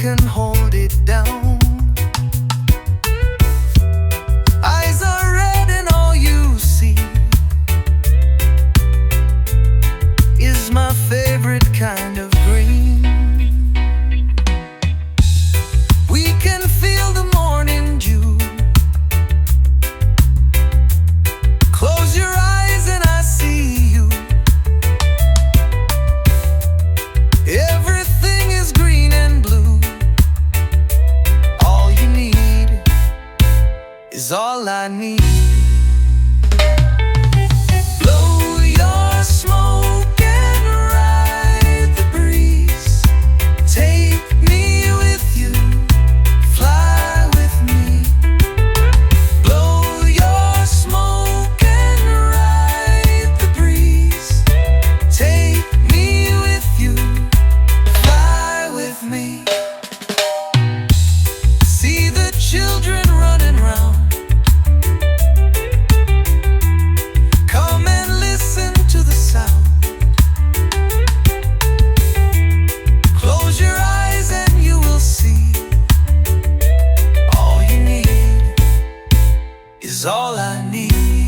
can hold it down. Eyes are red and all you see is my favorite kind of green. We can feel the morning dew. Close your eyes and I see you. Everything is green and blue. All you need is all I need. Blow your smoke and ride the breeze. Take me with you, fly with me. Blow your smoke and ride the breeze. Take me with you, fly with me. See the children running round. Come and listen to the sound. Close your eyes and you will see. All you need is all I need.